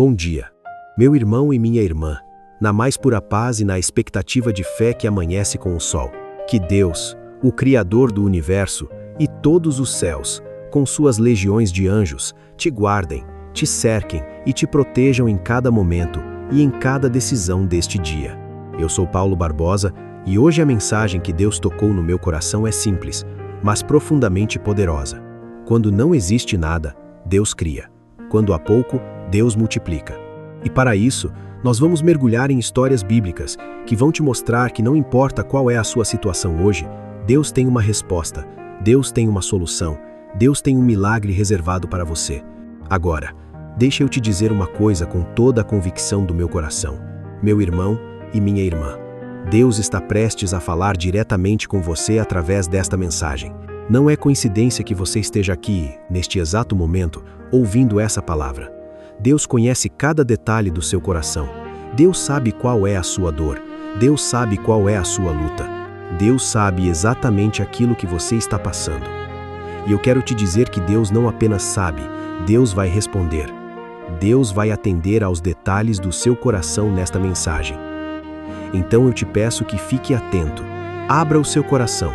Bom dia, meu irmão e minha irmã, na mais pura paz e na expectativa de fé que amanhece com o sol. Que Deus, o Criador do universo e todos os céus, com suas legiões de anjos, te guardem, te cerquem e te protejam em cada momento e em cada decisão deste dia. Eu sou Paulo Barbosa e hoje a mensagem que Deus tocou no meu coração é simples, mas profundamente poderosa. Quando não existe nada, Deus cria. Quando há pouco, Deus multiplica. E para isso, nós vamos mergulhar em histórias bíblicas que vão te mostrar que não importa qual é a sua situação hoje, Deus tem uma resposta, Deus tem uma solução, Deus tem um milagre reservado para você. Agora, deixa eu te dizer uma coisa com toda a convicção do meu coração. Meu irmão e minha irmã, Deus está prestes a falar diretamente com você através desta mensagem. Não é coincidência que você esteja aqui, neste exato momento, ouvindo essa palavra. Deus conhece cada detalhe do seu coração. Deus sabe qual é a sua dor. Deus sabe qual é a sua luta. Deus sabe exatamente aquilo que você está passando. E eu quero te dizer que Deus não apenas sabe, Deus vai responder. Deus vai atender aos detalhes do seu coração nesta mensagem. Então eu te peço que fique atento, abra o seu coração,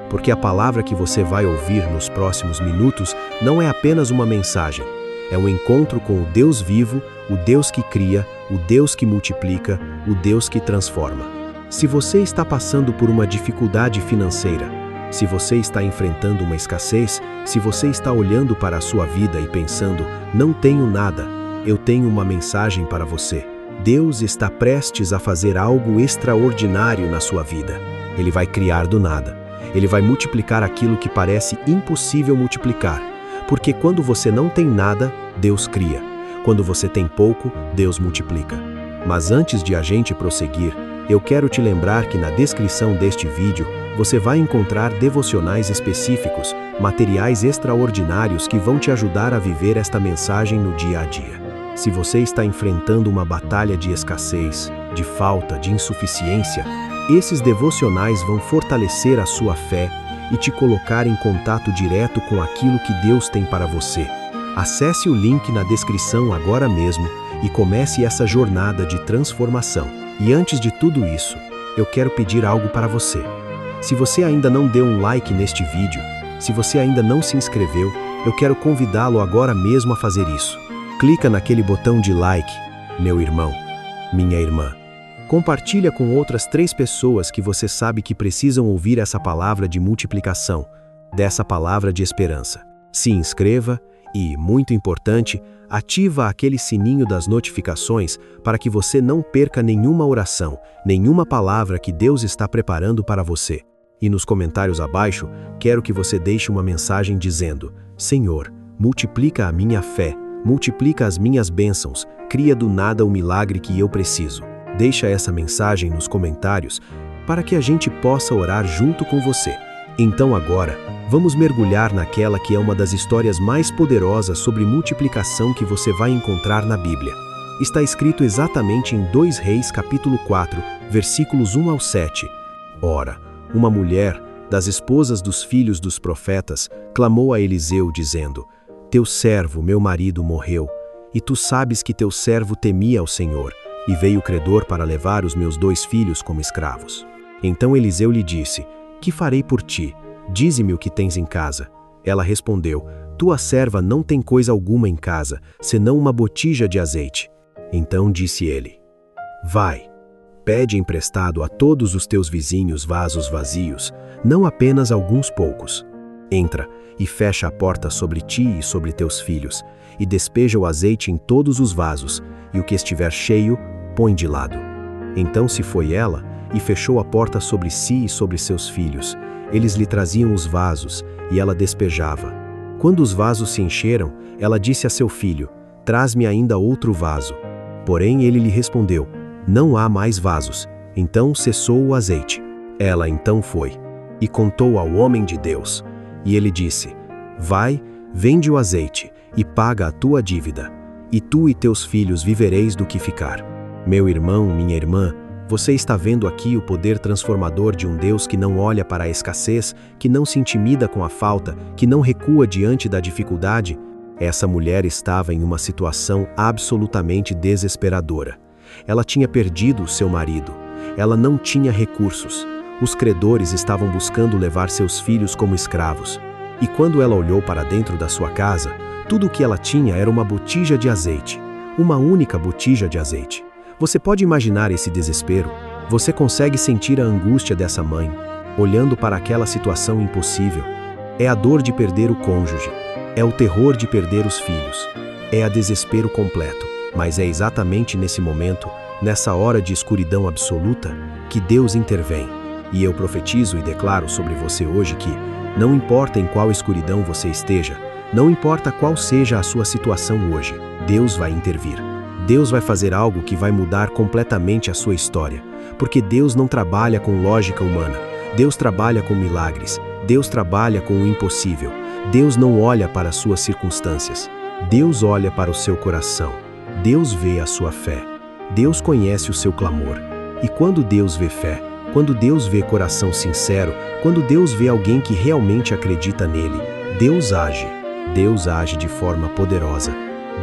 porque a palavra que você vai ouvir nos próximos minutos não é apenas uma mensagem, é um encontro com o Deus vivo, o Deus que cria, o Deus que multiplica, o Deus que transforma. Se você está passando por uma dificuldade financeira, se você está enfrentando uma escassez, se você está olhando para a sua vida e pensando, não tenho nada, eu tenho uma mensagem para você. Deus está prestes a fazer algo extraordinário na sua vida. Ele vai criar do nada. Ele vai multiplicar aquilo que parece impossível multiplicar. Porque quando você não tem nada, Deus cria. Quando você tem pouco, Deus multiplica. Mas antes de a gente prosseguir, eu quero te lembrar que na descrição deste vídeo você vai encontrar devocionais específicos, materiais extraordinários que vão te ajudar a viver esta mensagem no dia a dia. Se você está enfrentando uma batalha de escassez, de falta, de insuficiência, esses devocionais vão fortalecer a sua fé e te colocar em contato direto com aquilo que Deus tem para você. Acesse o link na descrição agora mesmo e comece essa jornada de transformação. E antes de tudo isso, eu quero pedir algo para você. Se você ainda não deu um like neste vídeo, se você ainda não se inscreveu, eu quero convidá-lo agora mesmo a fazer isso. Clica naquele botão de like, meu irmão, minha irmã. Compartilha com outras 3 pessoas que você sabe que precisam ouvir essa palavra de multiplicação, dessa palavra de esperança. Se inscreva e, muito importante, ativa aquele sininho das notificações para que você não perca nenhuma oração, nenhuma palavra que Deus está preparando para você. E nos comentários abaixo, quero que você deixe uma mensagem dizendo: Senhor, multiplica a minha fé, multiplica as minhas bênçãos, cria do nada o milagre que eu preciso. Deixa essa mensagem nos comentários para que a gente possa orar junto com você. Então agora, vamos mergulhar naquela que é uma das histórias mais poderosas sobre multiplicação que você vai encontrar na Bíblia. Está escrito exatamente em 2 Reis capítulo 4, versículos 1 ao 7. Ora, uma mulher, das esposas dos filhos dos profetas, clamou a Eliseu dizendo: Teu servo, meu marido, morreu, e tu sabes que teu servo temia ao Senhor, e veio o credor para levar os meus 2 filhos como escravos. Então Eliseu lhe disse: Que farei por ti? Dize-me o que tens em casa. Ela respondeu: Tua serva não tem coisa alguma em casa, senão uma botija de azeite. Então disse ele: Vai, pede emprestado a todos os teus vizinhos vasos vazios, não apenas alguns poucos. Entra e fecha a porta sobre ti e sobre teus filhos, e despeja o azeite em todos os vasos, e o que estiver cheio, põe de lado. Então se foi ela, e fechou a porta sobre si e sobre seus filhos. Eles lhe traziam os vasos, e ela despejava. Quando os vasos se encheram, ela disse a seu filho: Traz-me ainda outro vaso. Porém ele lhe respondeu: Não há mais vasos. Então cessou o azeite. Ela então foi, e contou ao homem de Deus. E ele disse: Vai, vende o azeite, e paga a tua dívida, e tu e teus filhos vivereis do que ficar. Meu irmão, minha irmã, você está vendo aqui o poder transformador de um Deus que não olha para a escassez, que não se intimida com a falta, que não recua diante da dificuldade. Essa mulher estava em uma situação absolutamente desesperadora. Ela tinha perdido o seu marido. Ela não tinha recursos. Os credores estavam buscando levar seus filhos como escravos. E quando ela olhou para dentro da sua casa, tudo o que ela tinha era uma botija de azeite. Uma única botija de azeite. Você pode imaginar esse desespero? Você consegue sentir a angústia dessa mãe, olhando para aquela situação impossível. É a dor de perder o cônjuge. É o terror de perder os filhos. É a desespero completo. Mas é exatamente nesse momento, nessa hora de escuridão absoluta, que Deus intervém. E eu profetizo e declaro sobre você hoje que, não importa em qual escuridão você esteja, não importa qual seja a sua situação hoje, Deus vai intervir. Deus vai fazer algo que vai mudar completamente a sua história. Porque Deus não trabalha com lógica humana. Deus trabalha com milagres. Deus trabalha com o impossível. Deus não olha para as suas circunstâncias. Deus olha para o seu coração. Deus vê a sua fé. Deus conhece o seu clamor. E quando Deus vê fé, quando Deus vê coração sincero, quando Deus vê alguém que realmente acredita nele, Deus age. Deus age de forma poderosa.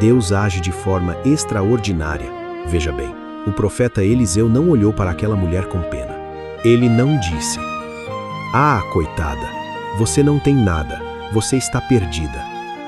Deus age de forma extraordinária. Veja bem, o profeta Eliseu não olhou para aquela mulher com pena. Ele não disse: "Ah, coitada, você não tem nada, você está perdida,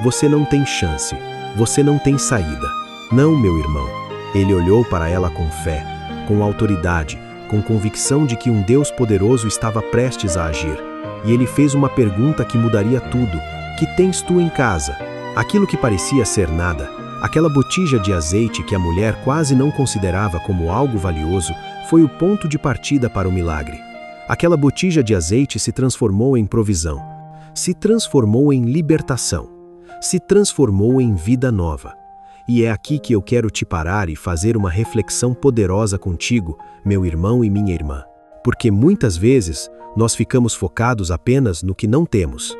você não tem chance, você não tem saída." Não, meu irmão. Ele olhou para ela com fé, com autoridade, com convicção de que um Deus poderoso estava prestes a agir. E ele fez uma pergunta que mudaria tudo: "Que tens tu em casa?" Aquilo que parecia ser nada, aquela botija de azeite que a mulher quase não considerava como algo valioso, foi o ponto de partida para o milagre. Aquela botija de azeite se transformou em provisão, se transformou em libertação, se transformou em vida nova. E é aqui que eu quero te parar e fazer uma reflexão poderosa contigo, meu irmão e minha irmã. Porque muitas vezes nós ficamos focados apenas no que não temos.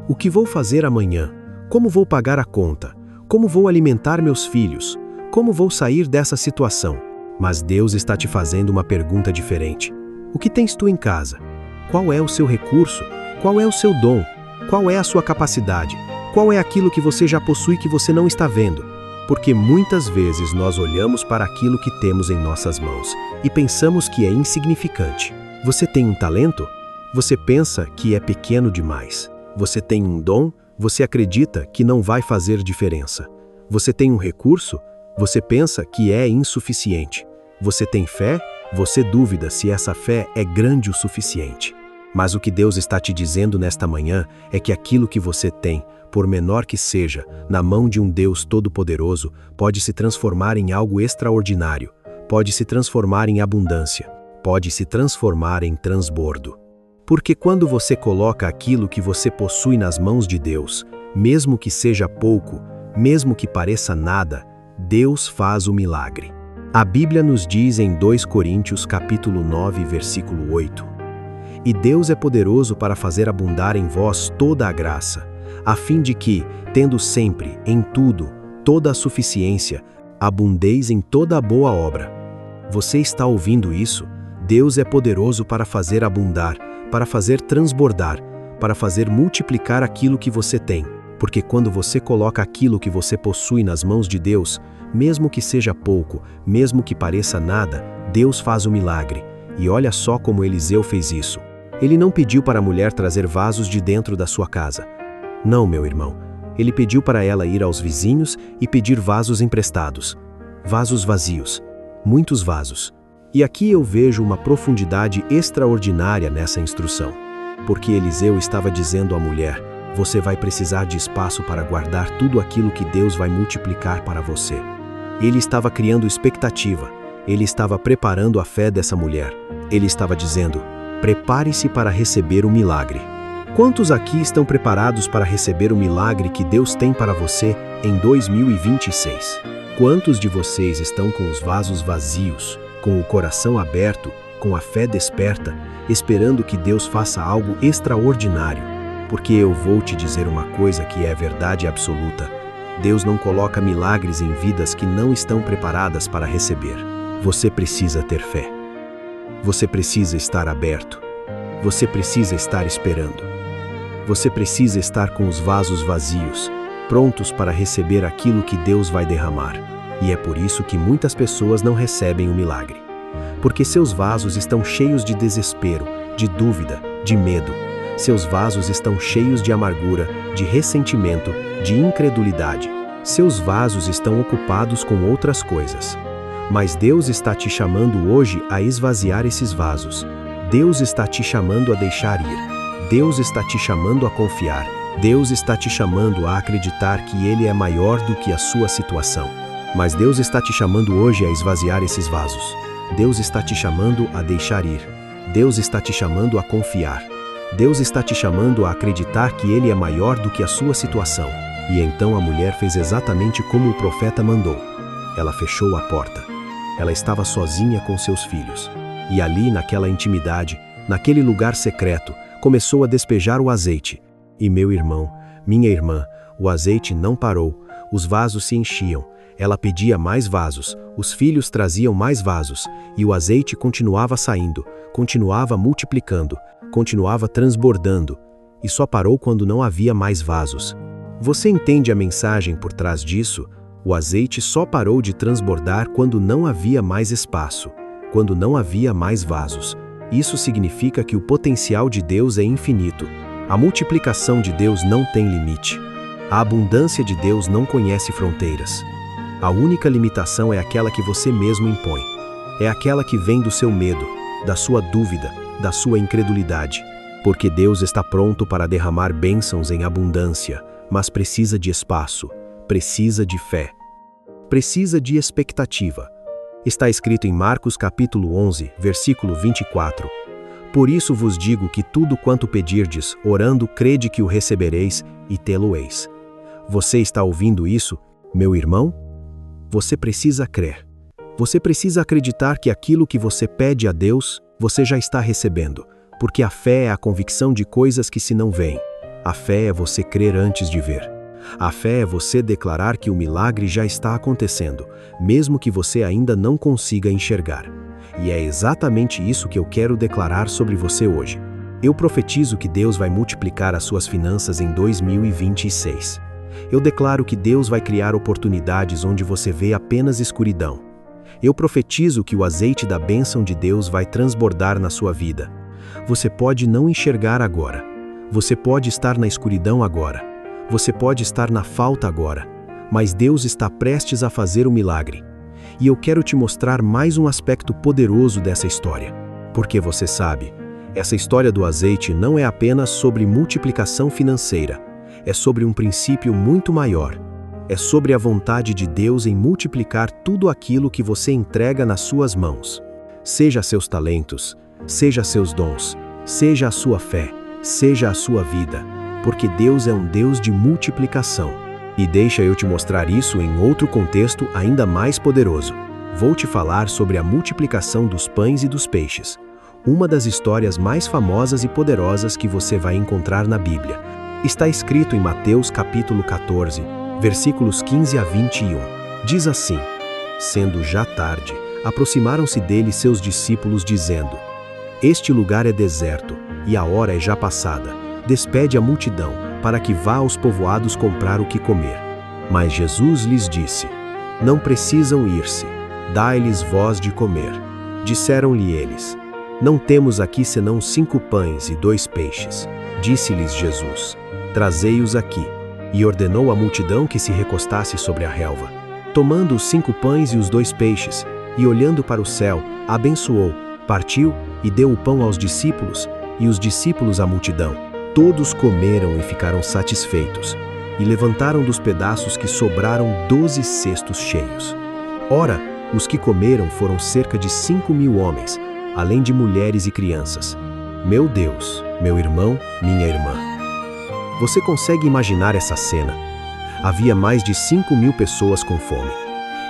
O que vou fazer amanhã? Como vou pagar a conta? Como vou alimentar meus filhos? Como vou sair dessa situação? Mas Deus está te fazendo uma pergunta diferente. O que tens tu em casa? Qual é o seu recurso? Qual é o seu dom? Qual é a sua capacidade? Qual é aquilo que você já possui que você não está vendo? Porque muitas vezes nós olhamos para aquilo que temos em nossas mãos e pensamos que é insignificante. Você tem um talento? Você pensa que é pequeno demais. Você tem um dom? Você acredita que não vai fazer diferença. Você tem um recurso? Você pensa que é insuficiente. Você tem fé? Você duvida se essa fé é grande o suficiente. Mas o que Deus está te dizendo nesta manhã é que aquilo que você tem, por menor que seja, na mão de um Deus todo-poderoso, pode se transformar em algo extraordinário, pode se transformar em abundância, pode se transformar em transbordo. Porque quando você coloca aquilo que você possui nas mãos de Deus, mesmo que seja pouco, mesmo que pareça nada, Deus faz o milagre. A Bíblia nos diz em 2 Coríntios capítulo 9, versículo 8: "E Deus é poderoso para fazer abundar em vós toda a graça, a fim de que, tendo sempre, em tudo, toda a suficiência, abundeis em toda a boa obra." Você está ouvindo isso? Deus é poderoso para fazer abundar, para fazer transbordar, para fazer multiplicar aquilo que você tem. Porque quando você coloca aquilo que você possui nas mãos de Deus, mesmo que seja pouco, mesmo que pareça nada, Deus faz o milagre. E olha só como Eliseu fez isso. Ele não pediu para a mulher trazer vasos de dentro da sua casa. Não, meu irmão. Ele pediu para ela ir aos vizinhos e pedir vasos emprestados. Vasos vazios. Muitos vasos. E aqui eu vejo uma profundidade extraordinária nessa instrução. Porque Eliseu estava dizendo à mulher: você vai precisar de espaço para guardar tudo aquilo que Deus vai multiplicar para você. Ele estava criando expectativa. Ele estava preparando a fé dessa mulher. Ele estava dizendo: prepare-se para receber o milagre. Quantos aqui estão preparados para receber o milagre que Deus tem para você em 2026? Quantos de vocês estão com os vasos vazios, com o coração aberto, com a fé desperta, esperando que Deus faça algo extraordinário? Porque eu vou te dizer uma coisa que é verdade absoluta. Deus não coloca milagres em vidas que não estão preparadas para receber. Você precisa ter fé. Você precisa estar aberto. Você precisa estar esperando. Você precisa estar com os vasos vazios, prontos para receber aquilo que Deus vai derramar. E é por isso que muitas pessoas não recebem o milagre. Porque seus vasos estão cheios de desespero, de dúvida, de medo. Seus vasos estão cheios de amargura, de ressentimento, de incredulidade. Seus vasos estão ocupados com outras coisas. Mas Deus está te chamando hoje a esvaziar esses vasos. Deus está te chamando a deixar ir. Deus está te chamando a confiar. Deus está te chamando a acreditar que Ele é maior do que a sua situação. Mas Deus está te chamando hoje a esvaziar esses vasos. Deus está te chamando a deixar ir. Deus está te chamando a confiar. Deus está te chamando a acreditar que Ele é maior do que a sua situação. E então a mulher fez exatamente como o profeta mandou. Ela fechou a porta. Ela estava sozinha com seus filhos. E ali, naquela intimidade, naquele lugar secreto, começou a despejar o azeite. E meu irmão, minha irmã, o azeite não parou. Os vasos se enchiam. Ela pedia mais vasos, os filhos traziam mais vasos, e o azeite continuava saindo, continuava multiplicando, continuava transbordando, e só parou quando não havia mais vasos. Você entende a mensagem por trás disso? O azeite só parou de transbordar quando não havia mais espaço, quando não havia mais vasos. Isso significa que o potencial de Deus é infinito. A multiplicação de Deus não tem limite. A abundância de Deus não conhece fronteiras. A única limitação é aquela que você mesmo impõe. É aquela que vem do seu medo, da sua dúvida, da sua incredulidade. Porque Deus está pronto para derramar bênçãos em abundância, mas precisa de espaço, precisa de fé, precisa de expectativa. Está escrito em Marcos capítulo 11, versículo 24. Por isso vos digo que tudo quanto pedirdes, orando, crede que o recebereis e tê-lo-eis. Você está ouvindo isso, meu irmão? Você precisa crer. Você precisa acreditar que aquilo que você pede a Deus, você já está recebendo, porque a fé é a convicção de coisas que se não veem. A fé é você crer antes de ver. A fé é você declarar que o milagre já está acontecendo, mesmo que você ainda não consiga enxergar. E é exatamente isso que eu quero declarar sobre você hoje. Eu profetizo que Deus vai multiplicar as suas finanças em 2026. Eu declaro que Deus vai criar oportunidades onde você vê apenas escuridão. Eu profetizo que o azeite da bênção de Deus vai transbordar na sua vida. Você pode não enxergar agora. Você pode estar na escuridão agora. Você pode estar na falta agora. Mas Deus está prestes a fazer o milagre. E eu quero te mostrar mais um aspecto poderoso dessa história. Porque você sabe, essa história do azeite não é apenas sobre multiplicação financeira. É sobre um princípio muito maior. É sobre a vontade de Deus em multiplicar tudo aquilo que você entrega nas suas mãos. Seja seus talentos, seja seus dons, seja a sua fé, seja a sua vida, porque Deus é um Deus de multiplicação. E deixa eu te mostrar isso em outro contexto ainda mais poderoso. Vou te falar sobre a multiplicação dos pães e dos peixes, uma das histórias mais famosas e poderosas que você vai encontrar na Bíblia. Está escrito em Mateus capítulo 14, versículos 15 a 21. Diz assim: Sendo já tarde, aproximaram-se dele seus discípulos dizendo: Este lugar é deserto, e a hora é já passada. Despede a multidão, para que vá aos povoados comprar o que comer. Mas Jesus lhes disse: Não precisam ir-se, dai-lhes vós de comer. Disseram-lhe eles: Não temos aqui senão 5 pães e 2 peixes. Disse-lhes Jesus: Trazei-os aqui. E ordenou à multidão que se recostasse sobre a relva. Tomando os 5 pães e os 2 peixes, e olhando para o céu, abençoou, partiu e deu o pão aos discípulos, e os discípulos à multidão. Todos comeram e ficaram satisfeitos, e levantaram dos pedaços que sobraram 12 cestos cheios. Ora, os que comeram foram cerca de 5.000 homens, além de mulheres e crianças. Meu Deus, meu irmão, minha irmã. Você consegue imaginar essa cena? Havia mais de 5.000 pessoas com fome,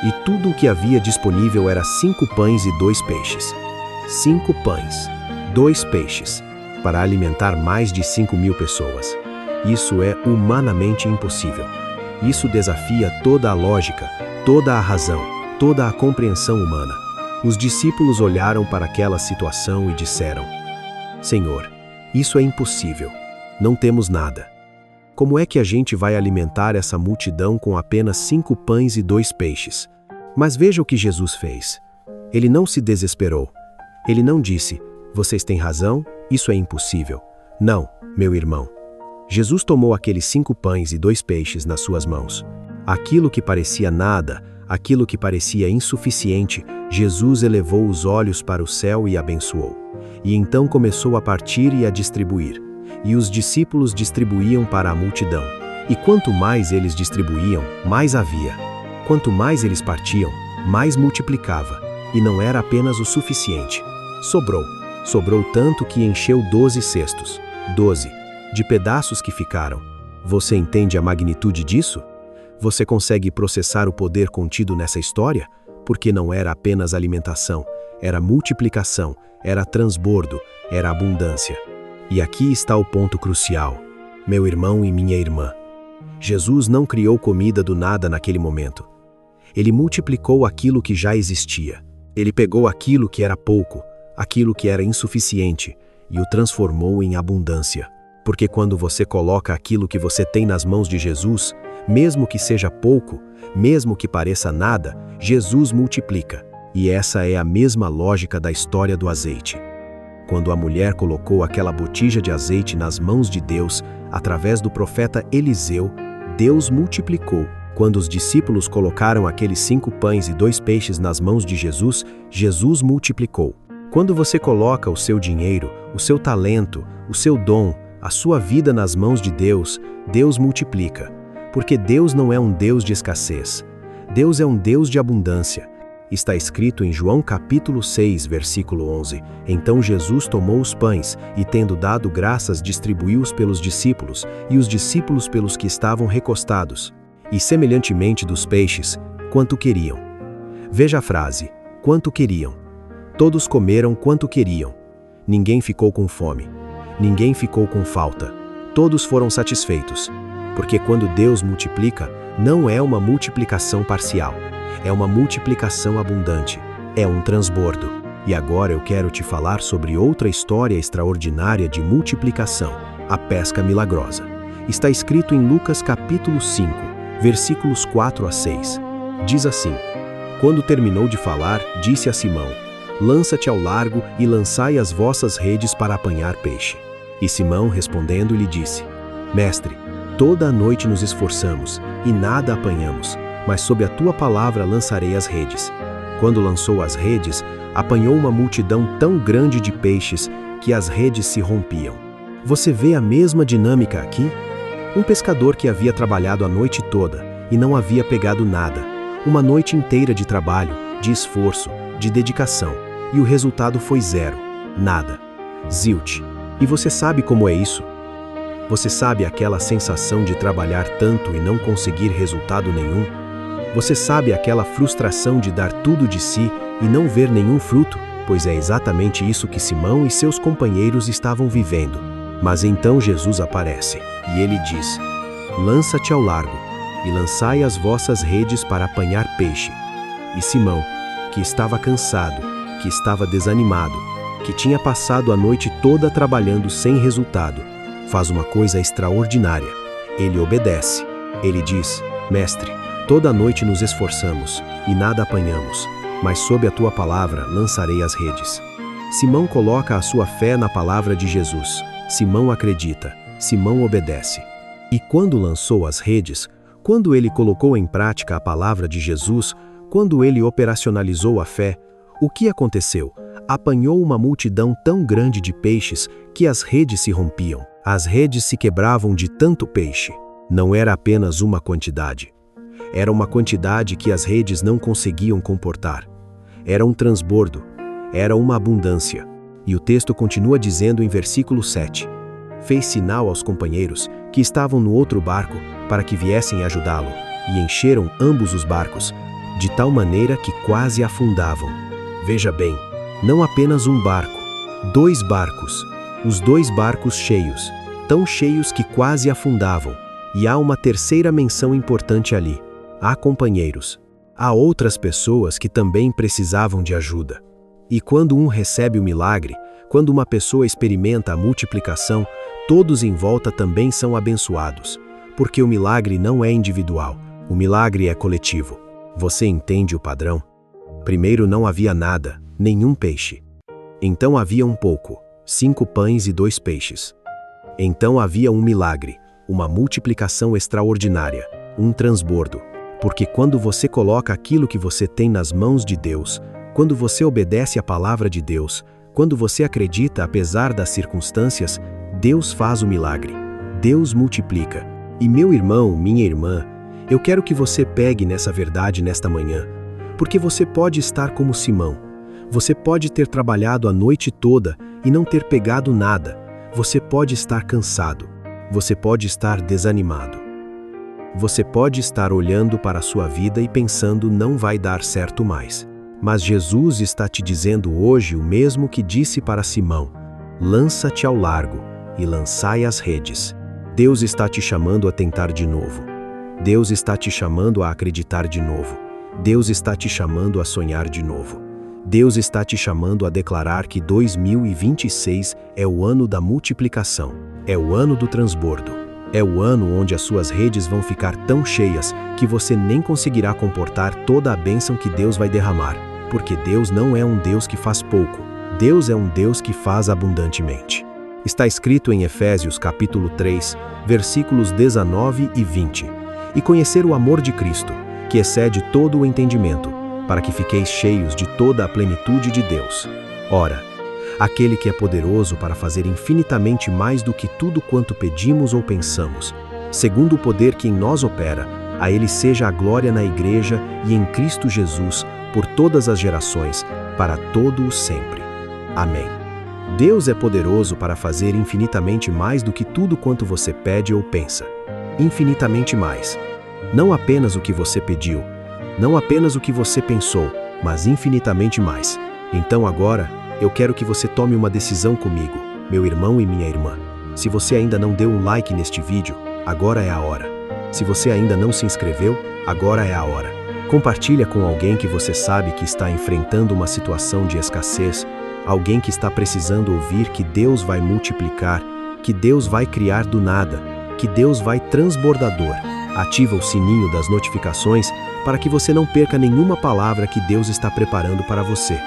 e tudo o que havia disponível era 5 pães e 2 peixes. 5 pães, 2 peixes, para alimentar mais de 5.000 pessoas. Isso é humanamente impossível. Isso desafia toda a lógica, toda a razão, toda a compreensão humana. Os discípulos olharam para aquela situação e disseram: Senhor, isso é impossível. Não temos nada. Como é que a gente vai alimentar essa multidão com apenas 5 pães e 2 peixes? Mas veja o que Jesus fez. Ele não se desesperou. Ele não disse, vocês têm razão, isso é impossível. Não, meu irmão. Jesus tomou aqueles 5 pães e 2 peixes nas suas mãos. Aquilo que parecia nada, aquilo que parecia insuficiente, Jesus elevou os olhos para o céu e abençoou. E então começou a partir e a distribuir. E os discípulos distribuíam para a multidão. E quanto mais eles distribuíam, mais havia. Quanto mais eles partiam, mais multiplicava. E não era apenas o suficiente. Sobrou tanto que encheu 12 cestos. 12. De pedaços que ficaram. Você entende a magnitude disso? Você consegue processar o poder contido nessa história? Porque não era apenas alimentação, era multiplicação, era transbordo, era abundância. E aqui está o ponto crucial. Meu irmão e minha irmã. Jesus não criou comida do nada naquele momento. Ele multiplicou aquilo que já existia. Ele pegou aquilo que era pouco, aquilo que era insuficiente, e o transformou em abundância. Porque quando você coloca aquilo que você tem nas mãos de Jesus, mesmo que seja pouco, mesmo que pareça nada, Jesus multiplica. E essa é a mesma lógica da história do azeite. Quando a mulher colocou aquela botija de azeite nas mãos de Deus, através do profeta Eliseu, Deus multiplicou. Quando os discípulos colocaram aqueles 5 pães e 2 peixes nas mãos de Jesus, Jesus multiplicou. Quando você coloca o seu dinheiro, o seu talento, o seu dom, a sua vida nas mãos de Deus, Deus multiplica. Porque Deus não é um Deus de escassez. Deus é um Deus de abundância. Está escrito em João capítulo 6, versículo 11. Então Jesus tomou os pães e, tendo dado graças, distribuiu-os pelos discípulos, e os discípulos pelos que estavam recostados. E semelhantemente dos peixes, quanto queriam. Veja a frase, quanto queriam. Todos comeram quanto queriam. Ninguém ficou com fome. Ninguém ficou com falta. Todos foram satisfeitos. Porque quando Deus multiplica, não é uma multiplicação parcial. É uma multiplicação abundante. É um transbordo. E agora eu quero te falar sobre outra história extraordinária de multiplicação, a pesca milagrosa. Está escrito em Lucas capítulo 5, versículos 4 a 6. Diz assim, quando terminou de falar, disse a Simão, lança-te ao largo e lançai as vossas redes para apanhar peixe. E Simão, respondendo, lhe disse, Mestre, toda a noite nos esforçamos e nada apanhamos, mas sob a tua palavra lançarei as redes. Quando lançou as redes, apanhou uma multidão tão grande de peixes que as redes se rompiam. Você vê a mesma dinâmica aqui? Um pescador que havia trabalhado a noite toda e não havia pegado nada. Uma noite inteira de trabalho, de esforço, de dedicação, e o resultado foi zero, nada. Zilch. E você sabe como é isso? Você sabe aquela sensação de trabalhar tanto e não conseguir resultado nenhum? Você sabe aquela frustração de dar tudo de si e não ver nenhum fruto? Pois é exatamente isso que Simão e seus companheiros estavam vivendo. Mas então Jesus aparece, e ele diz, lança-te ao largo, e lançai as vossas redes para apanhar peixe. E Simão, que estava cansado, que estava desanimado, que tinha passado a noite toda trabalhando sem resultado, faz uma coisa extraordinária. Ele obedece. Ele diz, Mestre, toda a noite nos esforçamos e nada apanhamos, mas sob a tua palavra lançarei as redes. Simão coloca a sua fé na palavra de Jesus. Simão acredita. Simão obedece. E quando lançou as redes, quando ele colocou em prática a palavra de Jesus, quando ele operacionalizou a fé, o que aconteceu? Apanhou uma multidão tão grande de peixes que as redes se rompiam. As redes se quebravam de tanto peixe. Não era apenas uma quantidade. Era uma quantidade que as redes não conseguiam comportar. Era um transbordo. Era uma abundância. E o texto continua dizendo em versículo 7. Fez sinal aos companheiros que estavam no outro barco para que viessem ajudá-lo, e encheram ambos os barcos, de tal maneira que quase afundavam. Veja bem, não apenas um barco, 2 barcos, os 2 barcos cheios, tão cheios que quase afundavam. E há uma terceira menção importante ali. Há companheiros. Há outras pessoas que também precisavam de ajuda. E quando um recebe o milagre, quando uma pessoa experimenta a multiplicação, todos em volta também são abençoados, porque o milagre não é individual, o milagre é coletivo. Você entende o padrão? Primeiro não havia nada, nenhum peixe. Então havia um pouco, 5 pães e 2 peixes. Então havia um milagre, uma multiplicação extraordinária, um transbordo. Porque quando você coloca aquilo que você tem nas mãos de Deus, quando você obedece à palavra de Deus, quando você acredita apesar das circunstâncias, Deus faz o milagre. Deus multiplica. E meu irmão, minha irmã, eu quero que você pegue nessa verdade nesta manhã, porque você pode estar como Simão. Você pode ter trabalhado a noite toda e não ter pegado nada. Você pode estar cansado. Você pode estar desanimado. Você pode estar olhando para a sua vida e pensando não vai dar certo mais. Mas Jesus está te dizendo hoje o mesmo que disse para Simão: lança-te ao largo e lançai as redes. Deus está te chamando a tentar de novo. Deus está te chamando a acreditar de novo. Deus está te chamando a sonhar de novo. Deus está te chamando a declarar que 2026 é o ano da multiplicação, é o ano do transbordo. É o ano onde as suas redes vão ficar tão cheias que você nem conseguirá comportar toda a bênção que Deus vai derramar, porque Deus não é um Deus que faz pouco, Deus é um Deus que faz abundantemente. Está escrito em Efésios capítulo 3, versículos 19 e 20. E conhecer o amor de Cristo, que excede todo o entendimento, para que fiqueis cheios de toda a plenitude de Deus. Ora, aquele que é poderoso para fazer infinitamente mais do que tudo quanto pedimos ou pensamos, segundo o poder que em nós opera, a Ele seja a glória na Igreja e em Cristo Jesus, por todas as gerações, para todo o sempre. Amém. Deus é poderoso para fazer infinitamente mais do que tudo quanto você pede ou pensa. Infinitamente mais. Não apenas o que você pediu, não apenas o que você pensou, mas infinitamente mais. Então agora, eu quero que você tome uma decisão comigo, meu irmão e minha irmã. Se você ainda não deu um like neste vídeo, agora é a hora. Se você ainda não se inscreveu, agora é a hora. Compartilha com alguém que você sabe que está enfrentando uma situação de escassez, alguém que está precisando ouvir que Deus vai multiplicar, que Deus vai criar do nada, que Deus vai transbordador. Ativa o sininho das notificações para que você não perca nenhuma palavra que Deus está preparando para você.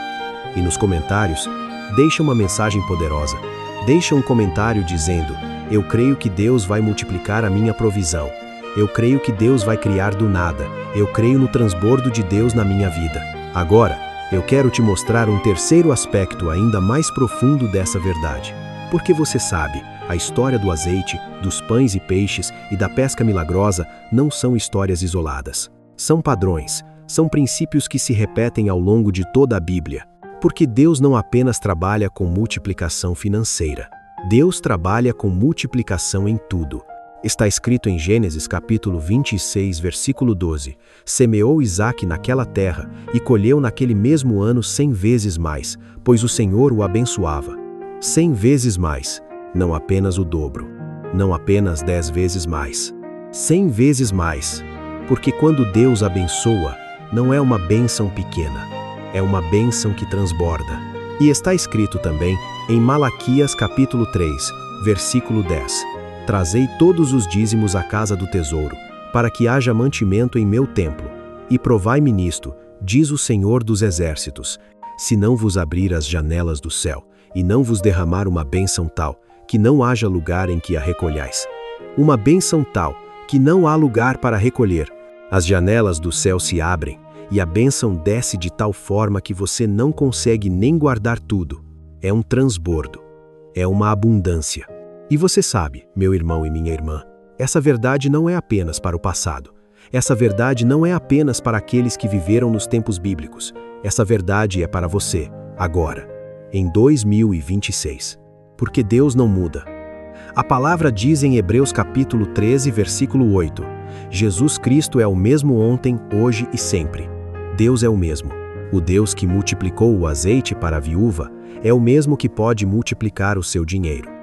E nos comentários, deixa uma mensagem poderosa. Deixa um comentário dizendo: eu creio que Deus vai multiplicar a minha provisão. Eu creio que Deus vai criar do nada. Eu creio no transbordo de Deus na minha vida. Agora, eu quero te mostrar um terceiro aspecto ainda mais profundo dessa verdade. Porque você sabe, a história do azeite, dos pães e peixes e da pesca milagrosa não são histórias isoladas. São padrões, são princípios que se repetem ao longo de toda a Bíblia. Porque Deus não apenas trabalha com multiplicação financeira. Deus trabalha com multiplicação em tudo. Está escrito em Gênesis capítulo 26, versículo 12. Semeou Isaque naquela terra e colheu naquele mesmo ano 100 vezes mais, pois o Senhor o abençoava. 100 vezes mais, não apenas o dobro, não apenas 10 vezes mais. 100 vezes mais, porque quando Deus abençoa, não é uma bênção pequena, é uma bênção que transborda. E está escrito também em Malaquias capítulo 3, versículo 10. Trazei todos os dízimos à casa do tesouro, para que haja mantimento em meu templo. E provai-me nisto, diz o Senhor dos Exércitos, se não vos abrir as janelas do céu, e não vos derramar uma bênção tal, que não haja lugar em que a recolhais. Uma bênção tal, que não há lugar para recolher. As janelas do céu se abrem, e a bênção desce de tal forma que você não consegue nem guardar tudo. É um transbordo. É uma abundância. E você sabe, meu irmão e minha irmã, essa verdade não é apenas para o passado. Essa verdade não é apenas para aqueles que viveram nos tempos bíblicos. Essa verdade é para você, agora, em 2026. Porque Deus não muda. A palavra diz em Hebreus capítulo 13, versículo 8, Jesus Cristo é o mesmo ontem, hoje e sempre. Deus é o mesmo. O Deus que multiplicou o azeite para a viúva é o mesmo que pode multiplicar o seu dinheiro.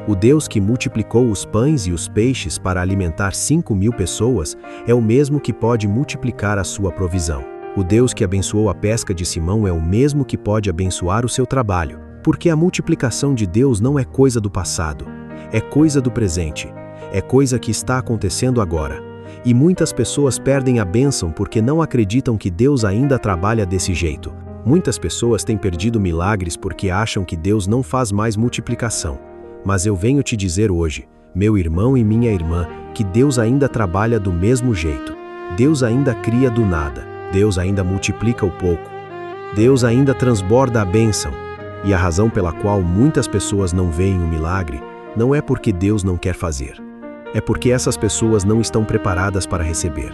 O Deus que multiplicou os pães e os peixes para alimentar 5.000 pessoas é o mesmo que pode multiplicar a sua provisão. O Deus que abençoou a pesca de Simão é o mesmo que pode abençoar o seu trabalho, porque a multiplicação de Deus não é coisa do passado, é coisa do presente, é coisa que está acontecendo agora. E muitas pessoas perdem a bênção porque não acreditam que Deus ainda trabalha desse jeito. Muitas pessoas têm perdido milagres porque acham que Deus não faz mais multiplicação. Mas eu venho te dizer hoje, meu irmão e minha irmã, que Deus ainda trabalha do mesmo jeito. Deus ainda cria do nada. Deus ainda multiplica o pouco. Deus ainda transborda a bênção. E a razão pela qual muitas pessoas não veem o milagre não é porque Deus não quer fazer. É porque essas pessoas não estão preparadas para receber.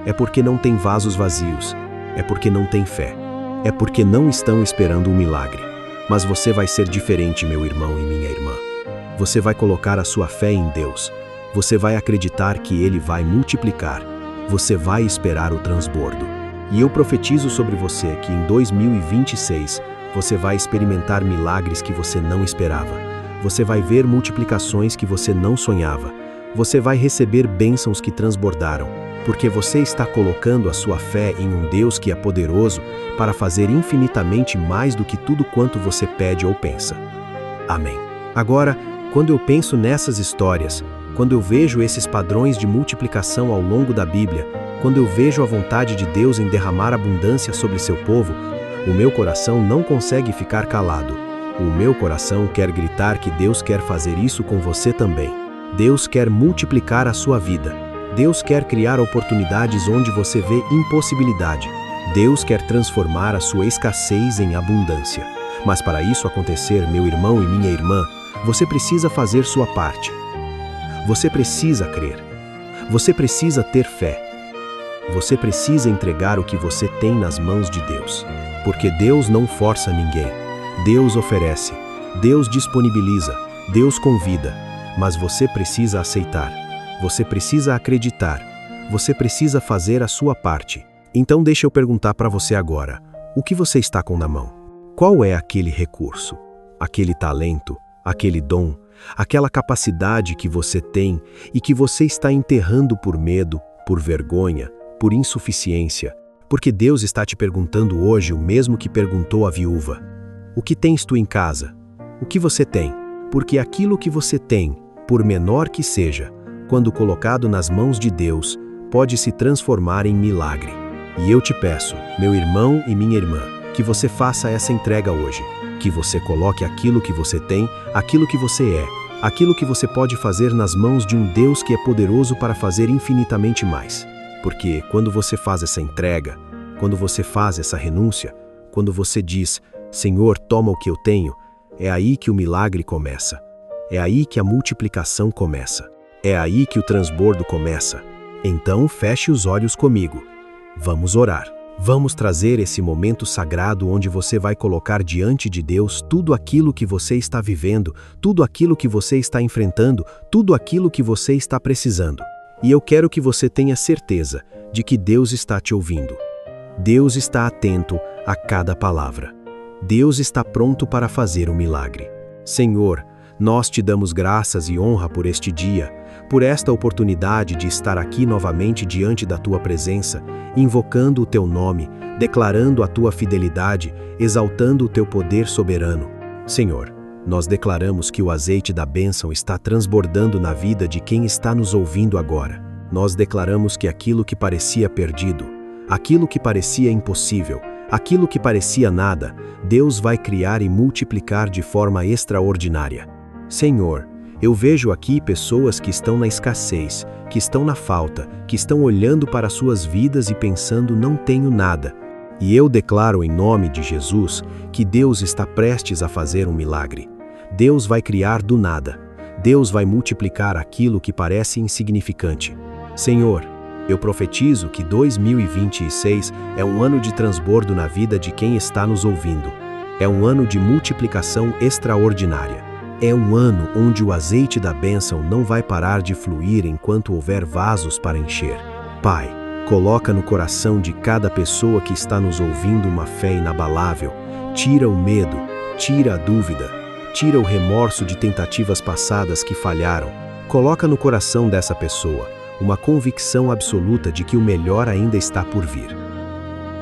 É porque não têm vasos vazios. É porque não têm fé. É porque não estão esperando um milagre. Mas você vai ser diferente, meu irmão e minha irmã. Você vai colocar a sua fé em Deus. Você vai acreditar que Ele vai multiplicar. Você vai esperar o transbordo. E eu profetizo sobre você que em 2026 você vai experimentar milagres que você não esperava. Você vai ver multiplicações que você não sonhava. Você vai receber bênçãos que transbordaram, porque você está colocando a sua fé em um Deus que é poderoso para fazer infinitamente mais do que tudo quanto você pede ou pensa. Amém. Agora, quando eu penso nessas histórias, quando eu vejo esses padrões de multiplicação ao longo da Bíblia, quando eu vejo a vontade de Deus em derramar abundância sobre seu povo, o meu coração não consegue ficar calado. O meu coração quer gritar que Deus quer fazer isso com você também. Deus quer multiplicar a sua vida. Deus quer criar oportunidades onde você vê impossibilidade. Deus quer transformar a sua escassez em abundância. Mas para isso acontecer, meu irmão e minha irmã, você precisa fazer sua parte. Você precisa crer. Você precisa ter fé. Você precisa entregar o que você tem nas mãos de Deus. Porque Deus não força ninguém. Deus oferece. Deus disponibiliza. Deus convida. Mas você precisa aceitar. Você precisa acreditar. Você precisa fazer a sua parte. Então deixa eu perguntar para você agora. O que você está com na mão? Qual é aquele recurso? Aquele talento? Aquele dom? Aquela capacidade que você tem e que você está enterrando por medo, por vergonha, por insuficiência? Porque Deus está te perguntando hoje o mesmo que perguntou a viúva. O que tens tu em casa? O que você tem? Porque aquilo que você tem, por menor que seja, quando colocado nas mãos de Deus, pode se transformar em milagre. E eu te peço, meu irmão e minha irmã, que você faça essa entrega hoje. Que você coloque aquilo que você tem, aquilo que você é, aquilo que você pode fazer nas mãos de um Deus que é poderoso para fazer infinitamente mais. Porque quando você faz essa entrega, quando você faz essa renúncia, quando você diz, Senhor, toma o que eu tenho, é aí que o milagre começa. É aí que a multiplicação começa. É aí que o transbordo começa. Então feche os olhos comigo. Vamos orar. Vamos trazer esse momento sagrado onde você vai colocar diante de Deus tudo aquilo que você está vivendo, tudo aquilo que você está enfrentando, tudo aquilo que você está precisando. E eu quero que você tenha certeza de que Deus está te ouvindo. Deus está atento a cada palavra. Deus está pronto para fazer um milagre. Senhor, nós te damos graças e honra por este dia, por esta oportunidade de estar aqui novamente diante da tua presença, invocando o teu nome, declarando a tua fidelidade, exaltando o teu poder soberano. Senhor, nós declaramos que o azeite da bênção está transbordando na vida de quem está nos ouvindo agora. Nós declaramos que aquilo que parecia perdido, aquilo que parecia impossível, aquilo que parecia nada, Deus vai criar e multiplicar de forma extraordinária. Senhor, eu vejo aqui pessoas que estão na escassez, que estão na falta, que estão olhando para suas vidas e pensando, não tenho nada. E eu declaro em nome de Jesus que Deus está prestes a fazer um milagre. Deus vai criar do nada. Deus vai multiplicar aquilo que parece insignificante. Senhor, eu profetizo que 2026 é um ano de transbordo na vida de quem está nos ouvindo. É um ano de multiplicação extraordinária. É um ano onde o azeite da bênção não vai parar de fluir enquanto houver vasos para encher. Pai, coloca no coração de cada pessoa que está nos ouvindo uma fé inabalável. Tira o medo, tira a dúvida, tira o remorso de tentativas passadas que falharam. Coloca no coração dessa pessoa uma convicção absoluta de que o melhor ainda está por vir.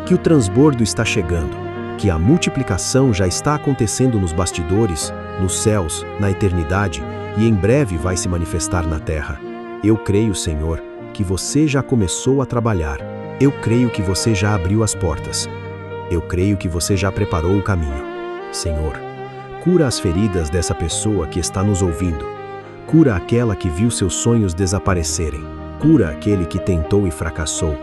Que o transbordo está chegando, que a multiplicação já está acontecendo nos bastidores, nos céus, na eternidade, e em breve vai se manifestar na terra. Eu creio, Senhor, que você já começou a trabalhar. Eu creio que você já abriu as portas. Eu creio que você já preparou o caminho. Senhor, cura as feridas dessa pessoa que está nos ouvindo. Cura aquela que viu seus sonhos desaparecerem. Cura aquele que tentou e fracassou.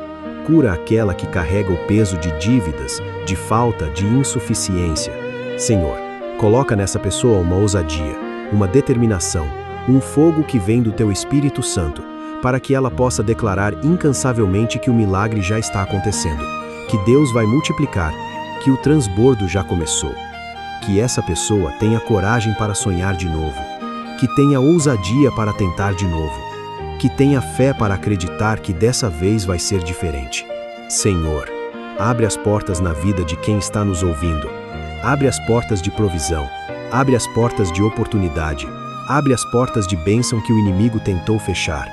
Cura aquela que carrega o peso de dívidas, de falta, de insuficiência. Senhor, coloca nessa pessoa uma ousadia, uma determinação, um fogo que vem do Teu Espírito Santo, para que ela possa declarar incansavelmente que o milagre já está acontecendo, que Deus vai multiplicar, que o transbordo já começou. Que essa pessoa tenha coragem para sonhar de novo, que tenha ousadia para tentar de novo, que tenha fé para acreditar que dessa vez vai ser diferente. Senhor, abre as portas na vida de quem está nos ouvindo. Abre as portas de provisão, abre as portas de oportunidade, abre as portas de bênção que o inimigo tentou fechar.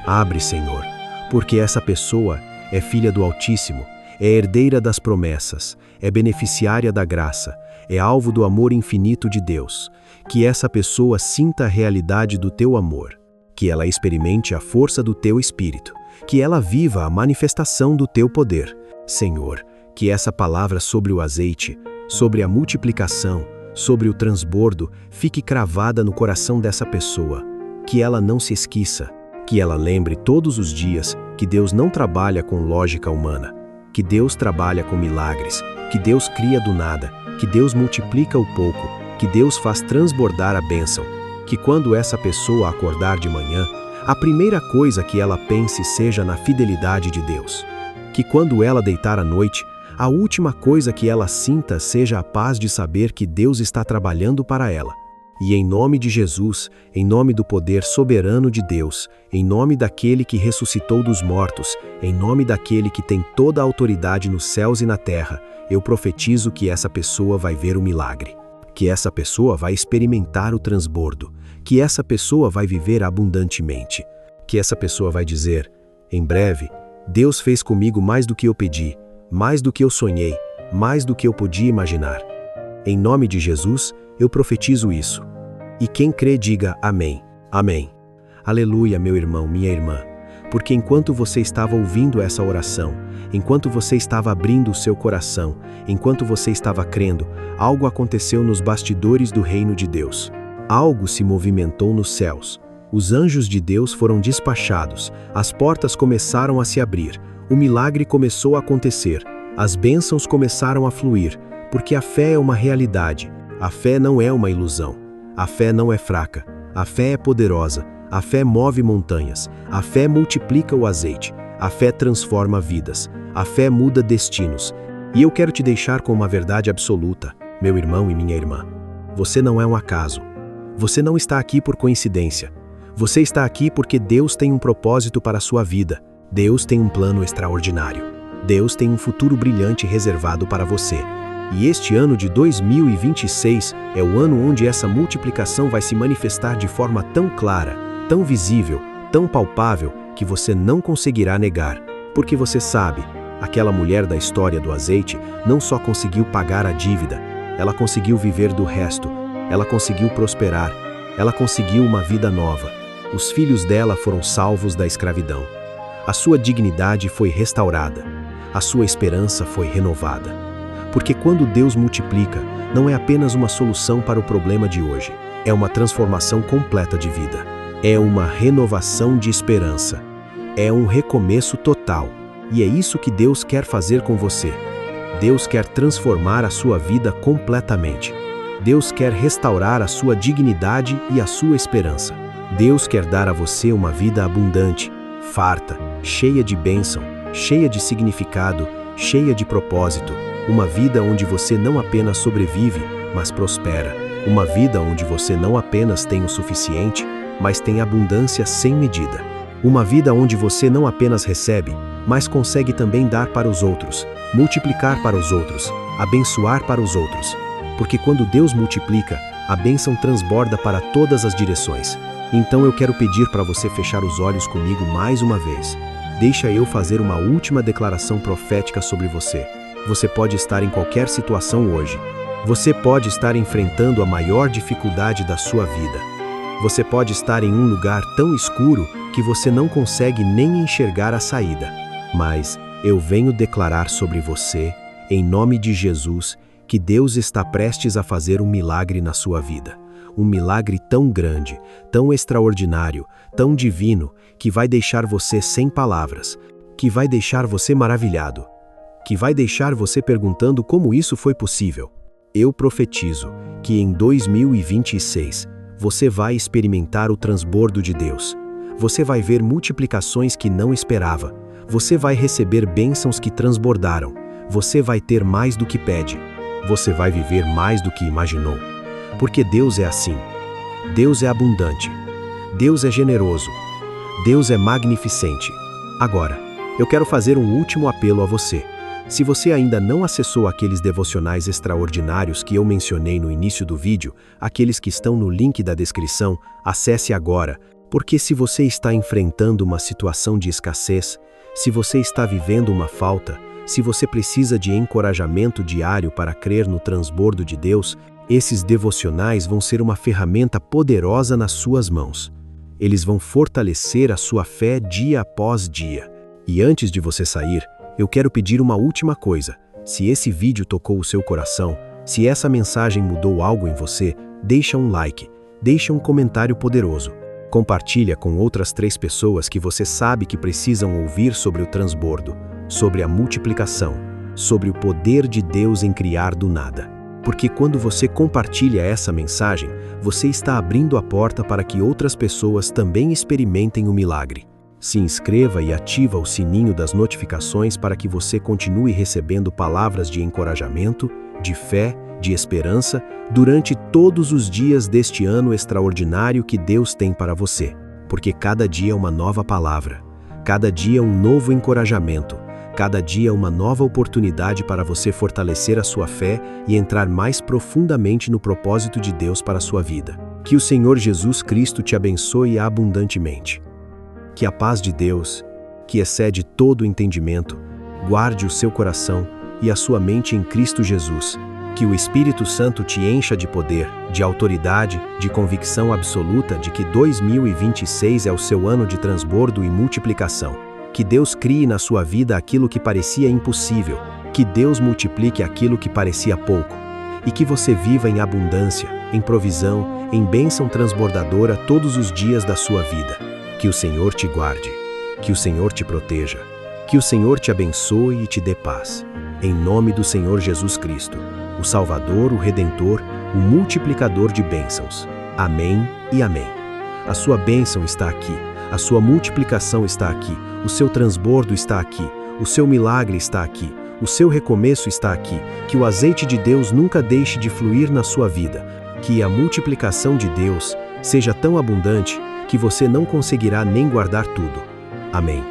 Abre, Senhor, porque essa pessoa é filha do Altíssimo, é herdeira das promessas, é beneficiária da graça, é alvo do amor infinito de Deus. Que essa pessoa sinta a realidade do Teu amor, que ela experimente a força do Teu Espírito, que ela viva a manifestação do Teu poder. Senhor, que essa palavra sobre o azeite, sobre a multiplicação, sobre o transbordo, fique cravada no coração dessa pessoa, que ela não se esqueça, que ela lembre todos os dias que Deus não trabalha com lógica humana, que Deus trabalha com milagres, que Deus cria do nada, que Deus multiplica o pouco, que Deus faz transbordar a bênção, que quando essa pessoa acordar de manhã, a primeira coisa que ela pense seja na fidelidade de Deus, que quando ela deitar à noite, a última coisa que ela sinta seja a paz de saber que Deus está trabalhando para ela. E em nome de Jesus, em nome do poder soberano de Deus, em nome daquele que ressuscitou dos mortos, em nome daquele que tem toda a autoridade nos céus e na terra, eu profetizo que essa pessoa vai ver o milagre, que essa pessoa vai experimentar o transbordo, que essa pessoa vai viver abundantemente, que essa pessoa vai dizer, em breve, Deus fez comigo mais do que eu pedi, mais do que eu sonhei, mais do que eu podia imaginar. Em nome de Jesus, eu profetizo isso. E quem crê, diga amém. Amém. Aleluia, meu irmão, minha irmã. Porque enquanto você estava ouvindo essa oração, enquanto você estava abrindo o seu coração, enquanto você estava crendo, algo aconteceu nos bastidores do reino de Deus. Algo se movimentou nos céus. Os anjos de Deus foram despachados, as portas começaram a se abrir, o milagre começou a acontecer, as bênçãos começaram a fluir, porque a fé é uma realidade, a fé não é uma ilusão, a fé não é fraca, a fé é poderosa, a fé move montanhas, a fé multiplica o azeite, a fé transforma vidas, a fé muda destinos. E eu quero te deixar com uma verdade absoluta, meu irmão e minha irmã. Você não é um acaso. Você não está aqui por coincidência. Você está aqui porque Deus tem um propósito para a sua vida. Deus tem um plano extraordinário. Deus tem um futuro brilhante reservado para você. E este ano de 2026 é o ano onde essa multiplicação vai se manifestar de forma tão clara, tão visível, tão palpável, que você não conseguirá negar. Porque você sabe, aquela mulher da história do azeite não só conseguiu pagar a dívida, ela conseguiu viver do resto, ela conseguiu prosperar, ela conseguiu uma vida nova. Os filhos dela foram salvos da escravidão. A sua dignidade foi restaurada. A sua esperança foi renovada. Porque quando Deus multiplica, não é apenas uma solução para o problema de hoje, é uma transformação completa de vida. É uma renovação de esperança. É um recomeço total. E é isso que Deus quer fazer com você. Deus quer transformar a sua vida completamente. Deus quer restaurar a sua dignidade e a sua esperança. Deus quer dar a você uma vida abundante, farta, cheia de bênção, cheia de significado, cheia de propósito. Uma vida onde você não apenas sobrevive, mas prospera. Uma vida onde você não apenas tem o suficiente, mas tem abundância sem medida. Uma vida onde você não apenas recebe, mas consegue também dar para os outros, multiplicar para os outros, abençoar para os outros. Porque quando Deus multiplica, a bênção transborda para todas as direções. Então eu quero pedir para você fechar os olhos comigo mais uma vez. Deixa eu fazer uma última declaração profética sobre você. Você pode estar em qualquer situação hoje. Você pode estar enfrentando a maior dificuldade da sua vida. Você pode estar em um lugar tão escuro que você não consegue nem enxergar a saída. Mas eu venho declarar sobre você, em nome de Jesus, que Deus está prestes a fazer um milagre na sua vida. Um milagre tão grande, tão extraordinário, tão divino, que vai deixar você sem palavras, que vai deixar você maravilhado, que vai deixar você perguntando como isso foi possível. Eu profetizo que em 2026 você vai experimentar o transbordo de Deus. Você vai ver multiplicações que não esperava. Você vai receber bênçãos que transbordaram. Você vai ter mais do que pede. Você vai viver mais do que imaginou. Porque Deus é assim. Deus é abundante. Deus é generoso. Deus é magnificente. Agora, eu quero fazer um último apelo a você. Se você ainda não acessou aqueles devocionais extraordinários que eu mencionei no início do vídeo, aqueles que estão no link da descrição, acesse agora, porque se você está enfrentando uma situação de escassez, se você está vivendo uma falta, se você precisa de encorajamento diário para crer no transbordo de Deus, esses devocionais vão ser uma ferramenta poderosa nas suas mãos. Eles vão fortalecer a sua fé dia após dia. E antes de você sair, eu quero pedir uma última coisa. Se esse vídeo tocou o seu coração, se essa mensagem mudou algo em você, deixa um like, deixa um comentário poderoso. Compartilha com outras 3 pessoas que você sabe que precisam ouvir sobre o transbordo, sobre a multiplicação, sobre o poder de Deus em criar do nada. Porque quando você compartilha essa mensagem, você está abrindo a porta para que outras pessoas também experimentem o milagre. Se inscreva e ativa o sininho das notificações para que você continue recebendo palavras de encorajamento, de fé, de esperança, durante todos os dias deste ano extraordinário que Deus tem para você. Porque cada dia é uma nova palavra, cada dia um novo encorajamento, cada dia uma nova oportunidade para você fortalecer a sua fé e entrar mais profundamente no propósito de Deus para a sua vida. Que o Senhor Jesus Cristo te abençoe abundantemente. Que a paz de Deus, que excede todo o entendimento, guarde o seu coração e a sua mente em Cristo Jesus. Que o Espírito Santo te encha de poder, de autoridade, de convicção absoluta de que 2026 é o seu ano de transbordo e multiplicação. Que Deus crie na sua vida aquilo que parecia impossível. Que Deus multiplique aquilo que parecia pouco. E que você viva em abundância, em provisão, em bênção transbordadora todos os dias da sua vida. Que o Senhor te guarde, que o Senhor te proteja, que o Senhor te abençoe e te dê paz. Em nome do Senhor Jesus Cristo, o Salvador, o Redentor, o multiplicador de bênçãos. Amém e amém. A sua bênção está aqui, a sua multiplicação está aqui, o seu transbordo está aqui, o seu milagre está aqui, o seu recomeço está aqui. Que o azeite de Deus nunca deixe de fluir na sua vida. Que a multiplicação de Deus seja tão abundante que você não conseguirá nem guardar tudo. Amém.